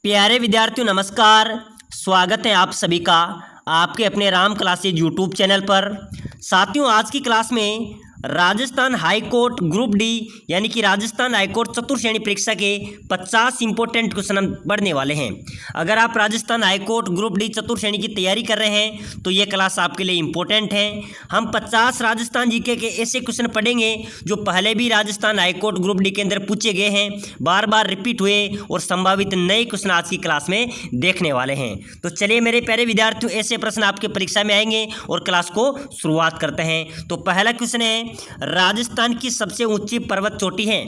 प्यारे विद्यार्थियों नमस्कार। स्वागत है आप सभी का आपके अपने राम क्लासेज यूट्यूब चैनल पर। साथियों आज की क्लास में Rajasthan high court group D यानी कि राजस्थान हाई कोर्ट चतुर्श्रेणी परीक्षा के 50 इंपॉर्टेंट क्वेश्चन हम पढ़ने वाले हैं। अगर आप Rajasthan high court group D चतुर्श्रेणी की तैयारी कर रहे हैं तो ये क्लास आपके लिए इंपॉर्टेंट है। हम 50 राजस्थान जीके के ऐसे क्वेश्चन पढ़ेंगे जो पहले भी Rajasthan high court group D के अंदर पूछे गए हैं, बार बार रिपीट हुए और संभावित नए क्वेश्चन आज की क्लास में देखने वाले हैं। तो चलिए मेरे प्यारे विद्यार्थियों, ऐसे प्रश्न आपके परीक्षा में आएंगे और क्लास को शुरुआत करते हैं। तो पहला क्वेश्चन है, राजस्थान की सबसे ऊंची पर्वत चोटी है।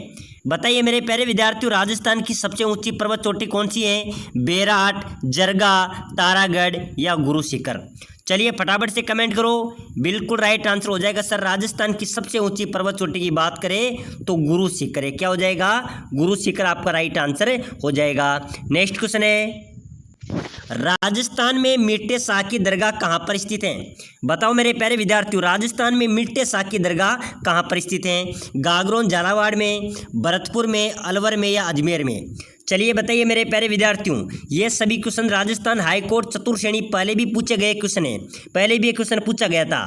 बताइए मेरे प्यारे विद्यार्थियों, राजस्थान की सबसे ऊंची पर्वत चोटी कौन सी है? बेराट, जरगा, तारागढ़ या गुरु शिखर? चलिए फटाफट से कमेंट करो। बिल्कुल राइट आंसर हो जाएगा सर, राजस्थान की सबसे ऊंची पर्वत चोटी की बात करें तो गुरु शिखर है। क्या हो जाएगा? गुरु शिखर आपका राइट आंसर हो जाएगा। नेक्स्ट क्वेश्चन है, राजस्थान में मिर्टे शाह की दरगाह कहाँ पर स्थित है? बताओ मेरे प्यारे विद्यार्थियों, राजस्थान में मिर्टे शाह की दरगाह कहाँ पर स्थित है? गागरोन झालावाड़ में, भरतपुर में, अलवर में या अजमेर में? चलिए बताइए मेरे प्यारे विद्यार्थियों, ये सभी क्वेश्चन राजस्थान हाई कोर्ट चतुर्श्रेणी पहले भी पूछे गए क्वेश्चन है, पहले भी एक क्वेश्चन पूछा गया था।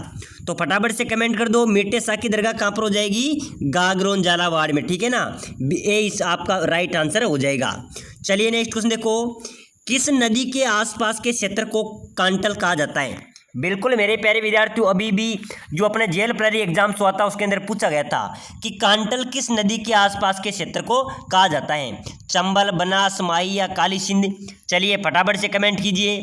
तो फटाफट से कमेंट कर दो, मिर्टे शाह की दरगाह कहाँ पर हो जाएगी? गागरोन झालावाड़ में, ठीक है ना। ये इस आपका राइट आंसर हो जाएगा। चलिए नेक्स्ट क्वेश्चन देखो, किस नदी के आसपास के क्षेत्र को कांटल कहा जाता है? बिल्कुल मेरे प्यारे विद्यार्थियों, अभी भी जो अपने जेल प्रहरी एग्जाम्स हुआ था उसके अंदर पूछा गया था कि कांटल किस नदी के आसपास के क्षेत्र को कहा जाता है? चंबल, बनास, माही या काली सिंध? चलिए फटाफट से कमेंट कीजिए,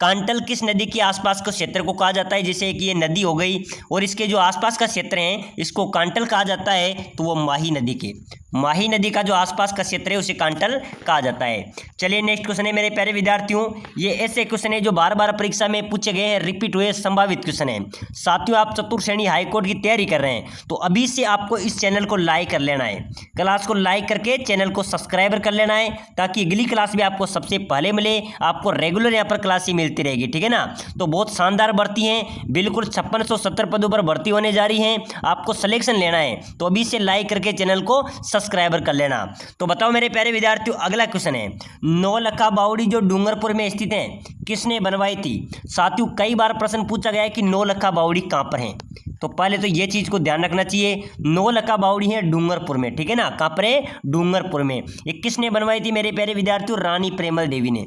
कांटल किस नदी के आसपास के क्षेत्र को कहा जाता है? जैसे कि ये नदी हो गई और इसके जो आसपास का क्षेत्र है इसको कांटल कहा जाता है, तो वो माही नदी के, माही नदी का जो आसपास का क्षेत्र है उसे कांटल कहा जाता है। चलिए नेक्स्ट क्वेश्चन है मेरे प्यारे विद्यार्थियों, ये ऐसे क्वेश्चन है जो बार बार परीक्षा में पूछे गए हैं, रिपीट हुए संभावित क्वेश्चन है। साथियों आप चतुर्श्रेणी हाईकोर्ट की तैयारी कर रहे हैं तो अभी से आपको इस चैनल को लाइक कर लेना है, क्लास को लाइक करके चैनल को सब्सक्राइबर कर लेना है ताकि अगली क्लास भी आपको सबसे पहले मिले, आपको रेगुलर यहाँ पर क्लासें मिलती रहेगी, ठीक है ना। तो बहुत शानदार भर्ती हैं, बिल्कुल 5670 पदों पर भर्ती होने जा रही हैं, आपको सिलेक्शन लेना है तो अभी से लाइक करके चैनल को सब्सक्राइबर कर लेना। तो बताओ मेरे प्यारे विद्यार्थियों, अगला क्वेश्चन है, नौलखा बावड़ी जो डूंगरपुर में स्थित है किसने बनवाई थी? साथियों कई बार प्रश्न पूछा गया है कि नौलखा बावड़ी कहां पर है, तो पहले तो ये चीज को ध्यान रखना चाहिए, नौलखा बावड़ी है डूंगरपुर में, ठीक है ना। कहां पर है? डूंगरपुर में। ये किसने बनवाई थी मेरे प्यारे विद्यार्थियों? रानी प्रेमल देवी ने।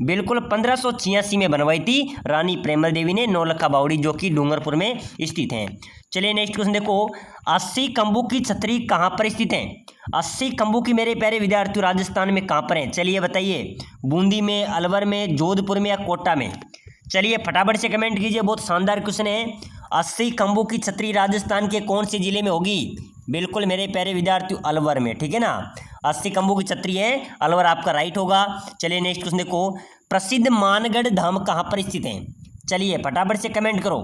बिल्कुल 1586 में बनवाई थी रानी प्रेमल देवी ने नौलखा बावड़ी, जो कि डूंगरपुर में स्थित हैं। चलिए नेक्स्ट क्वेश्चन देखो, 80 खंभों की छतरी कहाँ पर स्थित है? 80 खंभों की मेरे प्यारे विद्यार्थियों राजस्थान में कहाँ पर है? चलिए बताइए, बूंदी में, अलवर में, जोधपुर में या कोटा में? चलिए फटाफट से कमेंट कीजिए, बहुत शानदार क्वेश्चन है। 80 खंभों की छतरी राजस्थान के कौन से जिले में होगी? बिल्कुल मेरे प्यारे विद्यार्थियों अलवर में, ठीक है ना। 80 खंभों की छतरी है अलवर, आपका राइट होगा। चलिए नेक्स्ट क्वेश्चन देखो, प्रसिद्ध मानगढ़ धाम कहाँ पर स्थित है? चलिए फटाफट से कमेंट करो।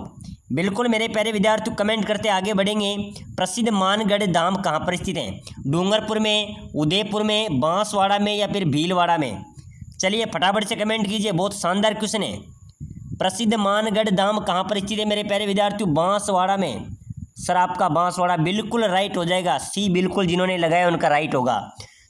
बिल्कुल मेरे प्यारे विद्यार्थियों कमेंट करते आगे बढ़ेंगे। प्रसिद्ध मानगढ़ धाम कहाँ पर स्थित है? डूंगरपुर में, उदयपुर में, बांसवाड़ा में या फिर भीलवाड़ा में? चलिए फटाफट से कमेंट कीजिए, बहुत शानदार क्वेश्चन है। प्रसिद्ध मानगढ़ धाम कहाँ पर स्थित है मेरे प्यारे विद्यार्थियों? बांसवाड़ा में। सर आपका बांसवाड़ा बिल्कुल राइट हो जाएगा, सी बिल्कुल जिन्होंने लगाया उनका राइट होगा।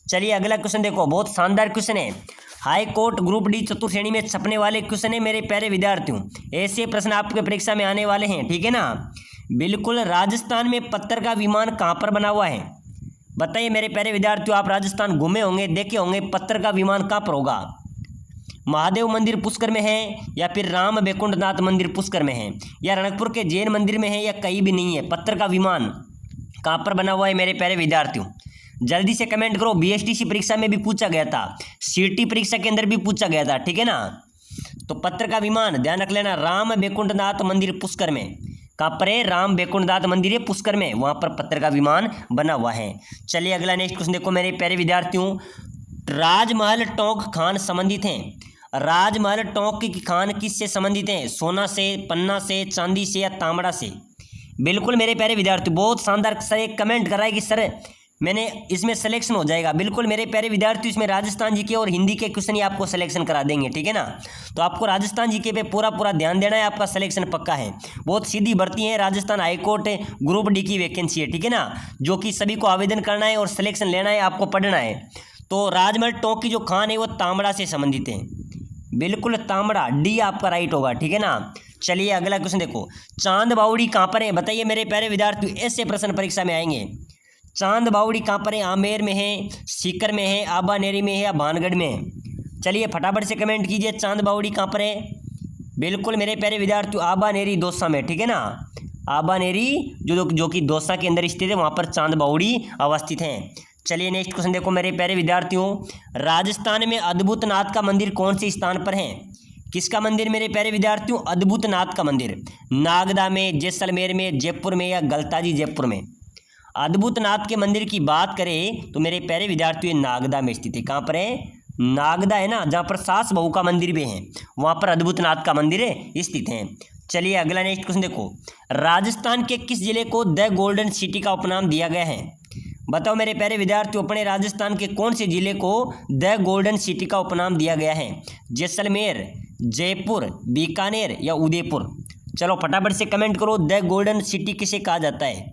चलिए अगला क्वेश्चन देखो, बहुत शानदार क्वेश्चन है, हाई कोर्ट ग्रुप डी चतुर्श्रेणी में छपने वाले क्वेश्चन है मेरे प्यारे विद्यार्थियों, ऐसे प्रश्न आपके परीक्षा में आने वाले हैं, ठीक है ना। बिल्कुल राजस्थान में पत्थर का विमान कहाँ पर बना हुआ है? बताइए मेरे प्यारे विद्यार्थियों, आप राजस्थान घूमे होंगे, देखे होंगे, पत्थर का विमान कहाँ पर होगा? महादेव मंदिर पुष्कर में है या फिर राम बैकुंठनाथ मंदिर पुष्कर में है या रणकपुर के जैन मंदिर में है या कहीं भी नहीं है? पत्थर का विमान कहाँ पर बना हुआ है मेरे प्यारे विद्यार्थियों? जल्दी से कमेंट करो। बीएसटीसी परीक्षा में भी पूछा गया था, सीटी परीक्षा के अंदर भी पूछा गया था, ठीक है ना। तो पत्थर का विमान ध्यान रख लेना, राम बैकुंठनाथ मंदिर पुष्कर में। कहाँ पर है? राम बैकुंठनाथ मंदिर है पुष्कर में, वहां पर पत्थर का विमान बना हुआ है। चलिए अगला नेक्स्ट क्वेश्चन देखो मेरे प्यारे विद्यार्थियों, राजमहल टोंक खान संबंधित हैं। राजमहल टोंक की खान किससे संबंधित है? सोना से, पन्ना से, चांदी से या तांबड़ा से? बिल्कुल मेरे प्यारे विद्यार्थी बहुत शानदार। सर एक कमेंट कराए कि सर मैंने इसमें सिलेक्शन हो जाएगा। बिल्कुल मेरे प्यारे विद्यार्थी, इसमें राजस्थान जीके और हिंदी के क्वेश्चन ही आपको सिलेक्शन करा देंगे, ठीक है ना। तो आपको राजस्थान जीके पे पूरा ध्यान देना है, आपका सिलेक्शन पक्का है। बहुत सीधी भर्ती है, राजस्थान हाईकोर्ट ग्रुप डी की वैकेंसी है, ठीक है ना, जो कि सभी को आवेदन करना है और सिलेक्शन लेना है, आपको पढ़ना है। तो राजमहल टोंक की जो खान है वो तांबड़ा से संबंधित है, बिल्कुल तांबड़ा, डी आपका राइट होगा, ठीक है ना। चलिए अगला क्वेश्चन देखो, चांद बावड़ी कहाँ पर है, बताइए मेरे प्यारे विद्यार्थियों, ऐसे प्रश्न परीक्षा में आएंगे। चांद बावड़ी कहाँ पर है, आमेर में है, सीकर में है, आबानेरी में है या भानगढ़ में है। चलिए फटाफट से कमेंट कीजिए, चांद बावड़ी कहाँ पर है। बिल्कुल मेरे प्यारे विद्यार्थियों, आबानेरी दौसा में, ठीक है ना। आबानेरी जो कि दौसा के अंदर स्थित है, वहाँ पर चांद बावड़ी अवस्थित है। चलिए नेक्स्ट क्वेश्चन देखो मेरे प्यारे विद्यार्थियों, राजस्थान में अद्भुत नाथ का मंदिर कौन से स्थान पर है। किसका मंदिर मेरे प्यारे विद्यार्थियों, अद्भुत नाथ का मंदिर, नागदा में, जैसलमेर में, जयपुर में या गलताजी जयपुर में। अद्भुत नाथ के मंदिर की बात करें तो मेरे प्यारे विद्यार्थियों नागदा में स्थित है। कहाँ पर है, नागदा है ना, जहाँ पर सास बहू का मंदिर भी है, वहाँ पर अद्भुत नाथ का मंदिर स्थित है। चलिए अगला नेक्स्ट क्वेश्चन देखो, राजस्थान के किस जिले को द गोल्डन सिटी का उपनाम दिया गया है। बताओ मेरे प्यारे विद्यार्थियों, अपने राजस्थान के कौन से जिले को द गोल्डन सिटी का उपनाम दिया गया है। जैसलमेर, जयपुर, बीकानेर या उदयपुर। चलो फटाफट से कमेंट करो, द गोल्डन सिटी किसे कहा जाता है,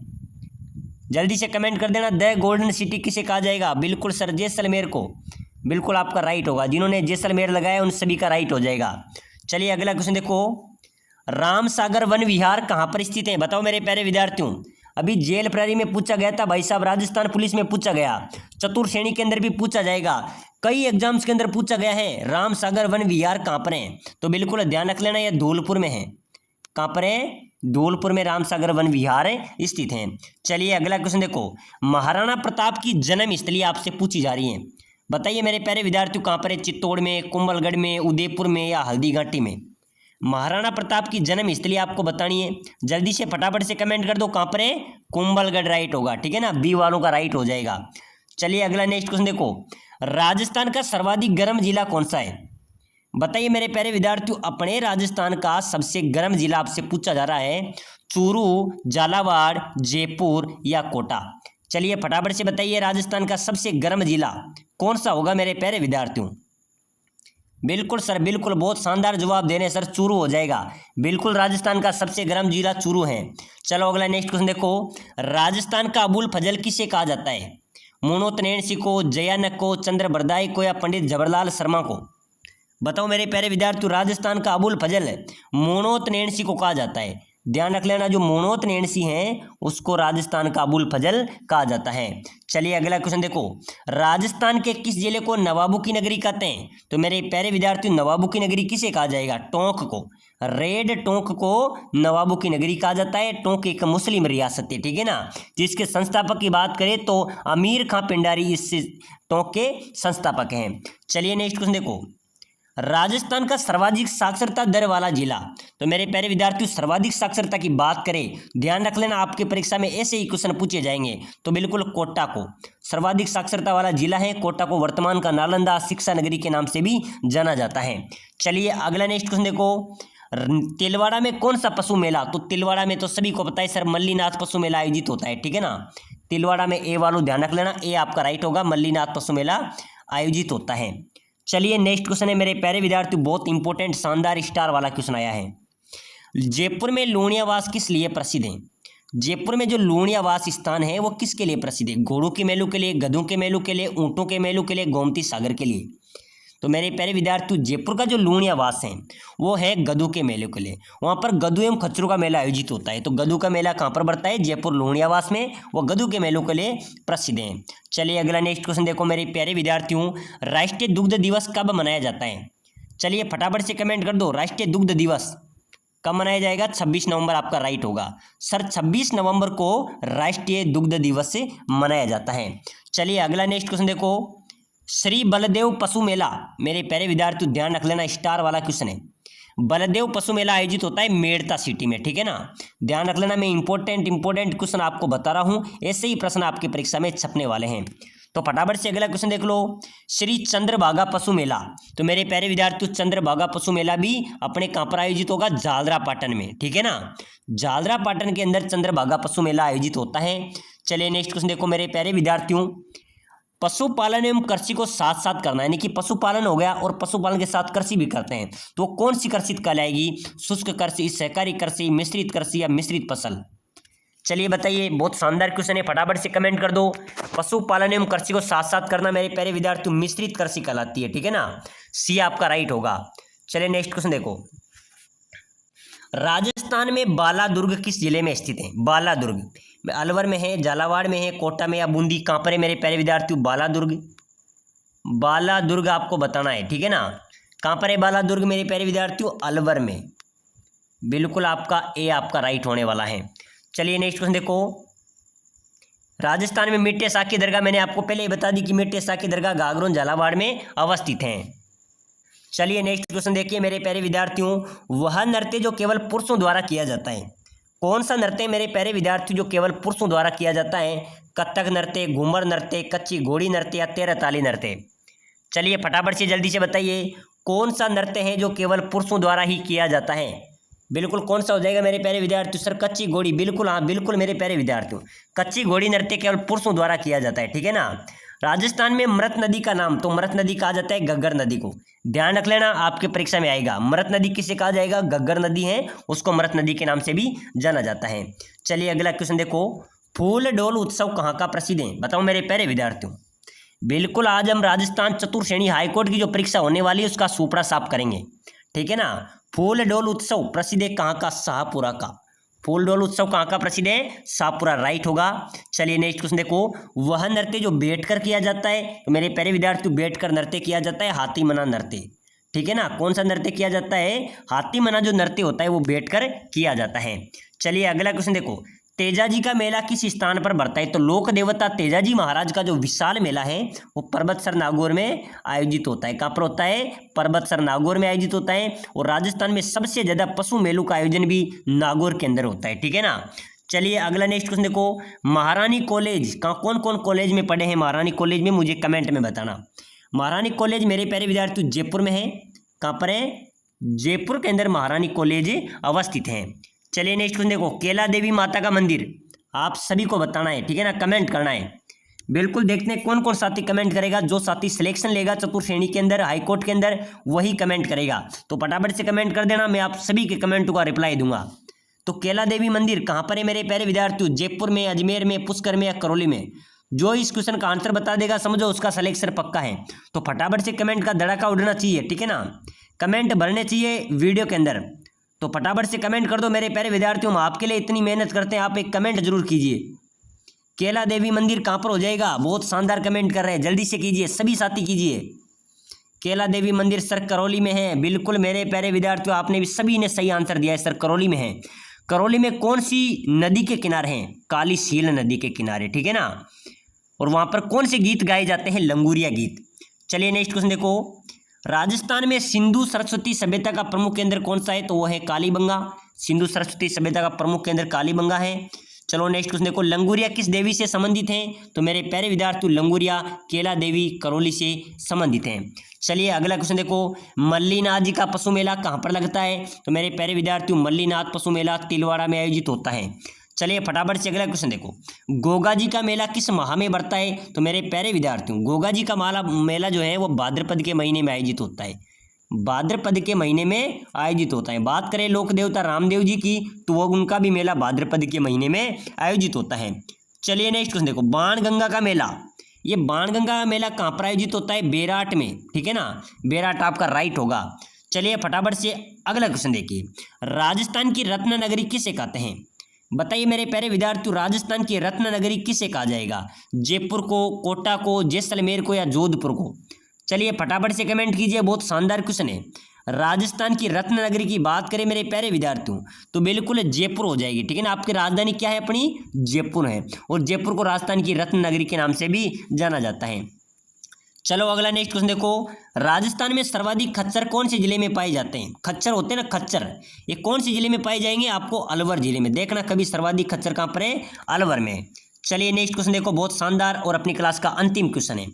जल्दी से कमेंट कर देना, द गोल्डन सिटी किसे कहा जाएगा। बिल्कुल सर, जैसलमेर को, बिल्कुल आपका राइट होगा, जिन्होंने जैसलमेर लगाया उन सभी का राइट हो जाएगा। चलिए अगला क्वेश्चन देखो, रामसागर वन विहार कहाँ पर स्थित है। बताओ मेरे प्यारे विद्यार्थियों, अभी जेल प्रहरी में पूछा गया था भाई साहब, राजस्थान पुलिस में पूछा गया, चतुर्थ श्रेणी के अंदर भी पूछा जाएगा, कई एग्जाम्स के अंदर पूछा गया है, रामसागर वन विहार कहाँ पर है। तो बिल्कुल ध्यान रख लेना, यह धौलपुर में है। कहाँ पर है, धौलपुर में रामसागर वन विहार स्थित है। चलिए अगला क्वेश्चन देखो, महाराणा प्रताप की जन्मस्थली आपसे पूछी जा रही है। बताइए मेरे प्यारे विद्यार्थियों, कहाँ पर है, चित्तौड़ में, कुंभलगढ़ में, उदयपुर में या हल्दीघाटी में। महाराणा प्रताप की जन्मस्थली आपको बतानी है, जल्दी से फटाफट से कमेंट कर दो, कहाँ पर है, कुंभलगढ़ राइट होगा, ठीक है ना, बी वालों का राइट हो जाएगा। चलिए अगला नेक्स्ट क्वेश्चन देखो, राजस्थान का सर्वाधिक गर्म जिला कौन सा है। बताइए मेरे प्यारे विद्यार्थियों, अपने राजस्थान का सबसे गर्म जिला आपसे पूछा जा रहा है, चूरू, झालावाड़, जयपुर या कोटा। चलिए फटाफट से बताइए, राजस्थान का सबसे गर्म जिला कौन सा होगा मेरे प्यारे विद्यार्थियों। बिल्कुल सर, बिल्कुल बहुत शानदार जवाब दे रहे हैं सर, चूरू हो जाएगा, बिल्कुल राजस्थान का सबसे गर्म जिला चूरू है। चलो अगला नेक्स्ट क्वेश्चन देखो, राजस्थान का अबुल फजल किसे कहा जाता है। मोनोतनैन सिंह को, जयानक को, चंद्र बरदाई को या पंडित जवाहरलाल शर्मा को। बताओ मेरे प्यारे विद्यार्थियों, राजस्थान का अबुल फजल मोनोतनैन सिंह को कहा जाता है। ध्यान रख लेना, जो मोनोतनैन सिंह हैं उसको राजस्थान का अबुल फजल कहा जाता है। चलिए अगला क्वेश्चन देखो, राजस्थान के किस जिले को नवाबों की नगरी कहते हैं। तो मेरे प्यारे विद्यार्थियों, नवाबों की नगरी किसे कहा जाएगा, टोंक को, रेड टोंक को नवाबों की नगरी कहा जाता है। टोंक एक मुस्लिम रियासत है, ठीक है ना, जिसके संस्थापक की बात करें तो अमीर खां पिंडारी इस टोंक के संस्थापक हैं। चलिए नेक्स्ट क्वेश्चन देखो, राजस्थान का सर्वाधिक साक्षरता दर वाला जिला। तो मेरे प्यारे विद्यार्थियों, सर्वाधिक साक्षरता की बात करें, ध्यान रख लेना, आपके परीक्षा में ऐसे ही क्वेश्चन पूछे जाएंगे, तो बिल्कुल कोटा को सर्वाधिक साक्षरता वाला जिला है। कोटा को वर्तमान का नालंदा शिक्षा नगरी के नाम से भी जाना जाता है। चलिए अगला नेक्स्ट क्वेश्चन देखो, तिलवाड़ा में कौन सा पशु मेला। तो तिलवाड़ा में तो सभी को पता है सर, मल्लीनाथ पशु मेला आयोजित होता है, ठीक है ना। तिलवाड़ा में ए वालों ध्यान रख लेना, ए आपका राइट होगा, मल्लीनाथ पशु मेला आयोजित होता है। चलिए नेक्स्ट क्वेश्चन है मेरे प्यारे विद्यार्थी, बहुत इंपॉर्टेंट शानदार स्टार वाला क्वेश्चन आया है। जयपुर में लूणियावास किस लिए प्रसिद्ध है। जयपुर में जो लूणियावास स्थान है वो किसके लिए प्रसिद्ध है। घोड़ों के मेलों के लिए, गधों के मेलों के लिए, ऊँटों के मेलों के लिए, गोमती सागर के लिए। तो मेरे प्यारे विद्यार्थी, जयपुर का जो लूणियावास है वो है गधों के मेले के लिए, वहाँ पर गधों एवं खच्चरों का मेला आयोजित होता है। तो गधों का मेला कहाँ पर बढ़ता है, जयपुर लूणियावास में, वो गधों के मेलों के लिए प्रसिद्ध है। चलिए अगला नेक्स्ट क्वेश्चन देखो मेरे प्यारे विद्यार्थियों, राष्ट्रीय दुग्ध दिवस कब मनाया जाता है। चलिए फटाफट से कमेंट कर दो, राष्ट्रीय दुग्ध दिवस कब मनाया जाएगा। 26 नवंबर आपका राइट होगा सर, 26 नवंबर को राष्ट्रीय दुग्ध दिवस से मनाया जाता है। चलिए अगला नेक्स्ट क्वेश्चन देखो, श्री बलदेव पशु मेला, मेरे प्यारे विद्यार्थी ध्यान रख लेना, स्टार वाला क्वेश्चन है। बलदेव पशु मेला आयोजित होता है मेड़ता सिटी में, ठीक है ना, ध्यान रख लेना। मैं इंपॉर्टेंट क्वेश्चन आपको बता रहा हूँ, ऐसे ही प्रश्न आपकी परीक्षा में छपने वाले हैं। तो फटाफट से अगला क्वेश्चन देख लो, श्री चंद्रभागा पशु मेला। तो मेरे प्यारे विद्यार्थियों, चंद्रभागा पशु मेला भी अपने कहाँ पर आयोजित होगा, झालरापाटन में, ठीक है ना, झालरापाटन के अंदर चंद्रभागा पशु मेला आयोजित होता है। चलिए नेक्स्ट क्वेश्चन देखो मेरे प्यारे विद्यार्थियों, पशुपालन एवं कृषि को साथ साथ करना, यानी कि पशुपालन हो गया और पशुपालन के साथ कृषि भी करते हैं, तो कौन सी कृषि कहलाएगी, शुष्क कृषि, सहकारी कृषि, मिश्रित कृषि या मिश्रित फसल। चलिए बताइए, बहुत शानदार क्वेश्चन है, फटाफट से कमेंट कर दो। पशुपालन एवं कृषि को साथ साथ करना मेरे प्यारे विद्यार्थियों मिश्रित कृषि कहलाती है, ठीक है ना। सी आपका राइट होगा। चलिए नेक्स्ट क्वेश्चन देखो, राजस्थान में बालादुर्ग किस जिले में स्थित है? बालादुर्ग अलवर में है, झालावाड़ में है, कोटा में या बूंदी? कहाँ पर है मेरे प्यारे विद्यार्थियों बालादुर्ग? बालादुर्ग आपको बताना है, ठीक है ना। कहाँ पर है बालादुर्ग मेरे प्यारे विद्यार्थियों? अलवर में। बिल्कुल आपका ए आपका राइट होने वाला है। चलिए नेक्स्ट क्वेश्चन देखो, राजस्थान में मिट्टे साख की दरगाह, मैंने आपको पहले ही बता दी कि मिट्टे साख की दरगाह गागरोन झालावाड़ में अवस्थित हैं। चलिए नेक्स्ट क्वेश्चन देखिए मेरे प्यारे विद्यार्थियों, वह नृत्य जो केवल पुरुषों द्वारा किया जाता है, कौन सा नृत्य मेरे प्यारे विद्यार्थियों जो केवल पुरुषों द्वारा किया जाता है? कथक नृत्य, घूमर नृत्य, कच्ची घोड़ी नृत्य या तेरह ताली नृत्य? चलिए फटाफट से जल्दी से बताइए, कौन सा नृत्य है जो केवल पुरुषों द्वारा ही किया जाता है? बिल्कुल कौन सा हो जाएगा मेरे प्यारे विद्यार्थियों? सर कच्ची घोड़ी, बिल्कुल हाँ बिल्कुल मेरे प्यारे विद्यार्थियों, कच्ची घोड़ी नृत्य केवल पुरुषों द्वारा किया जाता है, ठीक है ना। राजस्थान में मृत नदी का नाम, तो मृत नदी कहा जाता है घग्गर नदी को, ध्यान रख लेना, आपके परीक्षा में आएगा। मृत नदी किसे कहा जाएगा? घग्गर नदी है, उसको मृत नदी के नाम से भी जाना जाता है। चलिए अगला क्वेश्चन देखो, फूल डोल उत्सव कहाँ का प्रसिद्ध है? बताओ मेरे प्यारे विद्यार्थियों। बिल्कुल आज हम राजस्थान चतुर्श्रेणी हाईकोर्ट की जो परीक्षा होने वाली है उसका सुपड़ा साफ करेंगे, ठीक है ना। फूल डोल उत्सव प्रसिद्ध है कहाँ का? शाहपुरा का। फूल डोल उत्सव कहाँ का प्रसिद्ध है? शाहपुरा, राइट होगा। चलिए नेक्स्ट क्वेश्चन देखो, वह नृत्य जो बैठकर किया जाता है, तो मेरे प्यारे विद्यार्थियों बैठकर नृत्य किया जाता है हाथी मना नृत्य, ठीक है ना। कौन सा नृत्य किया जाता है? हाथी मना जो नृत्य होता है वो बैठकर किया जाता है। चलिए अगला क्वेश्चन देखो, तेजाजी का मेला किस स्थान पर बढ़ता है? तो लोक देवता तेजाजी महाराज का जो विशाल मेला है वो पर्वतसर नागौर में आयोजित होता है। कहाँ पर होता है? पर्वतसर नागौर में आयोजित होता है। और राजस्थान में सबसे ज्यादा पशु मेलों का आयोजन भी नागौर के अंदर होता है, ठीक है ना। चलिए अगला नेक्स्ट क्वेश्चन देखो, महारानी कॉलेज का कौन कौन कॉलेज में पढ़े हैं? महारानी कॉलेज में मुझे कमेंट में बताना। महारानी कॉलेज मेरे प्यारे विद्यार्थी जयपुर में है। कहाँ पर है? जयपुर के अंदर महारानी कॉलेज अवस्थित है। चलिए नेक्स्ट क्वेश्चन देखो, केला देवी माता का मंदिर आप सभी को बताना है, ठीक है ना, कमेंट करना है। बिल्कुल देखते हैं कौन कौन साथी कमेंट करेगा। जो साथी सिलेक्शन लेगा चतुर्श्रेणी के अंदर हाईकोर्ट के अंदर वही कमेंट करेगा, तो फटाफट से कमेंट कर देना, मैं आप सभी के कमेंटों का रिप्लाई दूंगा। तो केला देवी मंदिर कहाँ पर है मेरे प्यारे विद्यार्थियों? जयपुर में, अजमेर में, पुष्कर में या करौली में? जो इस क्वेश्चन का आंसर बता देगा समझो उसका सिलेक्शन पक्का है। तो फटाफट से कमेंट का धड़ाका उड़ना चाहिए, ठीक है ना, कमेंट भरने चाहिए वीडियो के अंदर। तो फटाफट से कमेंट कर दो मेरे प्यारे विद्यार्थियों, हम आपके लिए इतनी मेहनत करते हैं, आप एक कमेंट जरूर कीजिए। केला देवी मंदिर कहाँ पर हो जाएगा? बहुत शानदार कमेंट कर रहे हैं, जल्दी से कीजिए, सभी साथी कीजिए। केला देवी मंदिर सर करौली में है। बिल्कुल मेरे प्यारे विद्यार्थियों, आपने भी सभी ने सही आंसर दिया है, सर करौली में है। करौली में कौन सी नदी के किनारे हैं? काली सील नदी के किनारे, ठीक है ना। और वहां पर कौन से गीत गाए जाते हैं? लंगूरिया गीत। चलिए नेक्स्ट क्वेश्चन देखो, राजस्थान में सिंधु सरस्वती सभ्यता का प्रमुख केंद्र कौन सा है? तो वो है कालीबंगा। सिंधु सरस्वती सभ्यता का प्रमुख केंद्र कालीबंगा है। चलो नेक्स्ट क्वेश्चन देखो, लंगूरिया किस देवी से संबंधित हैं? तो मेरे प्यारे विद्यार्थी लंगूरिया केला देवी करौली से संबंधित हैं। चलिए अगला क्वेश्चन देखो, मल्लीनाथ जी का पशु मेला कहाँ पर लगता है? तो मेरे प्यारे विद्यार्थियों मल्लीनाथ पशु मेला तिलवाड़ा में आयोजित होता है। चलिए फटाफट से अगला क्वेश्चन देखो, गोगा जी का मेला किस माह में बढ़ता है? तो मेरे प्यारे विद्यार्थियों गोगा जी का मेला जो है वो भाद्रपद के महीने में आयोजित होता है। भाद्रपद के महीने में आयोजित होता है। बात करें लोक देवता रामदेव जी की तो वो उनका भी मेला भाद्रपद के महीने में आयोजित होता है। चलिए नेक्स्ट क्वेश्चन देखो, बाणगंगा का मेला, ये बाणगंगा का मेला कहाँ पर आयोजित होता है? बेराट में, ठीक है ना, बेराट आपका राइट होगा। चलिए फटाफट से अगला क्वेश्चन देखिए, राजस्थान की रत्न नगरी किसे कहते हैं? बताइए मेरे प्यारे विद्यार्थियों, राजस्थान की रत्न नगरी किसे कहा जाएगा? जयपुर को, कोटा को, जैसलमेर को या जोधपुर को? चलिए फटाफट से कमेंट कीजिए, बहुत शानदार क्वेश्चन है। राजस्थान की रत्न नगरी की बात करें मेरे प्यारे विद्यार्थियों तो बिल्कुल जयपुर हो जाएगी, ठीक है ना। आपकी राजधानी क्या है? अपनी जयपुर है, और जयपुर को राजस्थान की रत्न नगरी के नाम से भी जाना जाता है। चलो अगला नेक्स्ट क्वेश्चन देखो, राजस्थान में सर्वाधिक खच्चर कौन से जिले में पाए जाते हैं? खच्चर होते हैं ना, खच्चर, ये कौन से जिले में पाए जाएंगे? आपको अलवर जिले में। देखना कभी सर्वाधिक खच्चर कहाँ पर है? अलवर में। चलिए नेक्स्ट क्वेश्चन देखो, बहुत शानदार और अपनी क्लास का अंतिम क्वेश्चन है,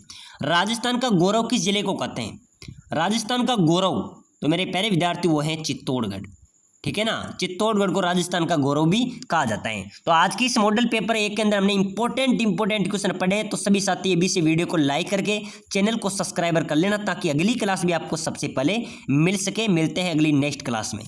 राजस्थान का गौरव किस जिले को कहते हैं? राजस्थान का गौरव तो मेरे प्यारे विद्यार्थी वो है चित्तौड़गढ़, ठीक है ना, चित्तौड़गढ़ को राजस्थान का गौरव भी कहा जाता है। तो आज की इस मॉडल पेपर 1 के अंदर हमने इंपॉर्टेंट क्वेश्चन पढ़े, तो सभी साथी अभी से वीडियो को लाइक करके चैनल को सब्सक्राइबर कर लेना ताकि अगली क्लास भी आपको सबसे पहले मिल सके। मिलते हैं अगली नेक्स्ट क्लास में।